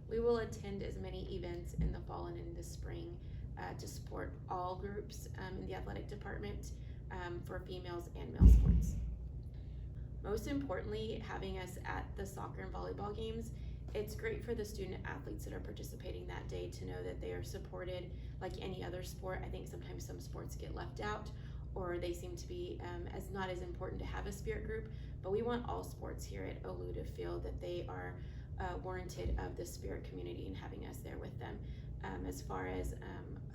We will attend as many events in the fall and in the spring to support all groups in the athletic department for females and male sports. Most importantly, having us at the soccer and volleyball games, it's great for the student athletes that are participating that day to know that they are supported like any other sport. I think sometimes some sports get left out, or they seem to be as not as important to have a spirit group, but we want all sports here at OLLU to feel that they are warranted of the spirit community and having us there with them. As far as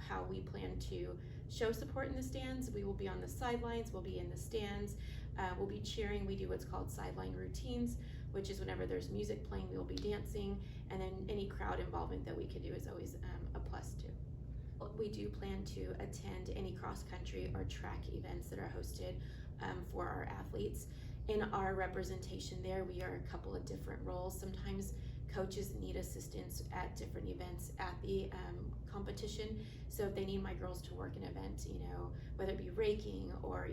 how we plan to show support in the stands, we will be on the sidelines, we'll be in the stands, we'll be cheering. We do what's called sideline routines, which is whenever there's music playing, we will be dancing, and then any crowd involvement that we can do is always a plus too. We do plan to attend any cross-country or track events that are hosted for our athletes. In our representation there, we are a couple of different roles. Sometimes coaches need assistance at different events at the competition. So if they need my girls to work an event, whether it be raking or,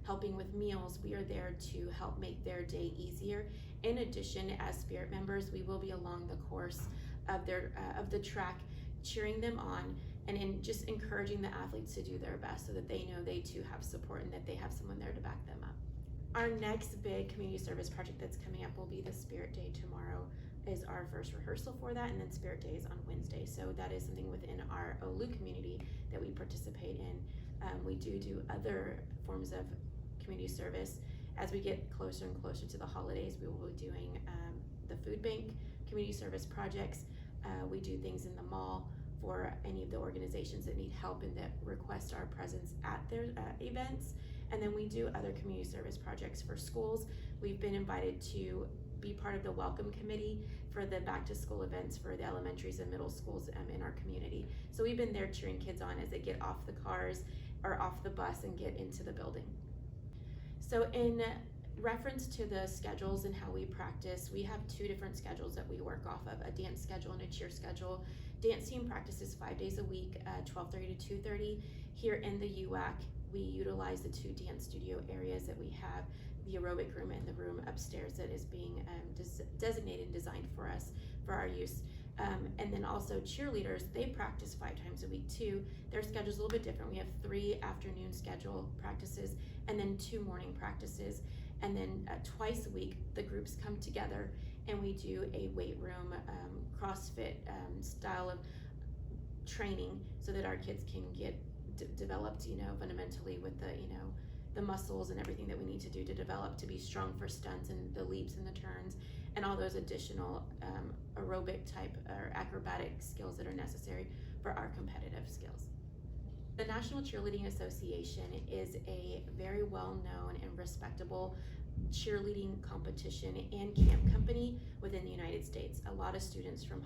helping with meals, we are there to help make their day easier. In addition, as spirit members, we will be along the course of the track, cheering them on and just encouraging the athletes to do their best so that they know they too have support and that they have someone there to back them up. Our next big community service project that's coming up will be the Spirit Day. Tomorrow is our first rehearsal for that, and then Spirit Day is on Wednesday. So that is something within our OLLU community that we participate in. We do other forms of community service. As we get closer and closer to the holidays, we will be doing the food bank community service projects. We do things in the mall for any of the organizations that need help and that request our presence at their events. And then we do other community service projects for schools. We've been invited to be part of the welcome committee for the back to school events for the elementaries and middle schools in our community. So we've been there cheering kids on as they get off the cars or off the bus and get into the building. So in reference to the schedules and how we practice, we have two different schedules that we work off of, a dance schedule and a cheer schedule. Dance team practices 5 days a week, 12:30 to 2:30. Here in the UAC, we utilize the two dance studio areas that we have, the aerobic room and the room upstairs that is being designated and designed for us for our use. And then also cheerleaders, they practice 5 times a week too. Their schedule's a little bit different. We have 3 afternoon schedule practices and then 2 morning practices. And then twice a week, the groups come together and we do a weight room, CrossFit style of training so that our kids can get developed, fundamentally with the muscles and everything that we need to do to develop to be strong for stunts and the leaps and the turns and all those additional aerobic type or acrobatic skills that are necessary for our competitive skills. The National Cheerleading Association is a very well-known and respectable cheerleading competition and camp company within the United States. A lot of students from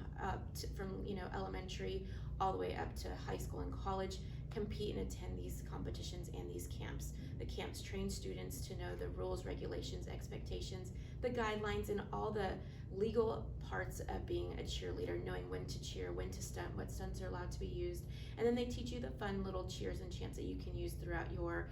elementary all the way up to high school and college compete and attend these competitions and these camps. The camps train students to know the rules, regulations, expectations, the guidelines, and all the legal parts of being a cheerleader, knowing when to cheer, when to stunt, what stunts are allowed to be used. And then they teach you the fun little cheers and chants that you can use throughout your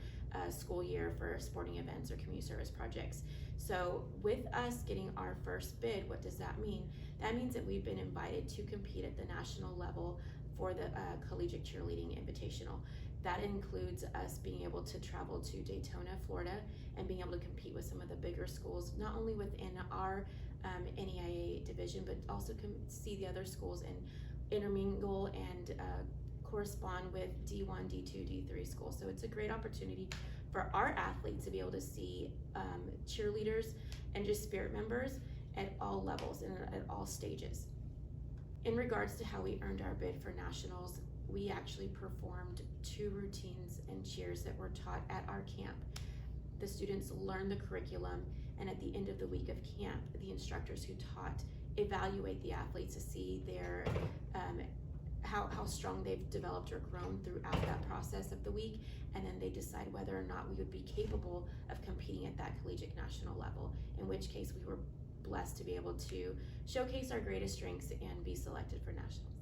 school year for sporting events or community service projects. So with us getting our first bid, what does that mean? That means that we've been invited to compete at the national level for the Collegiate Cheerleading Invitational. That includes us being able to travel to Daytona, Florida, and being able to compete with some of the bigger schools, not only within our NEIA division, but also see the other schools and intermingle and correspond with D1, D2, D3 schools. So it's a great opportunity for our athletes to be able to see cheerleaders and just spirit members at all levels and at all stages. In regards to how we earned our bid for nationals, we actually performed 2 routines and cheers that were taught at our camp. The students learned the curriculum, and at the end of the week of camp, the instructors who taught evaluate the athletes to see their how strong they've developed or grown throughout that process of the week, and then they decide whether or not we would be capable of competing at that collegiate national level, in which case we were blessed to be able to showcase our greatest strengths and be selected for nationals.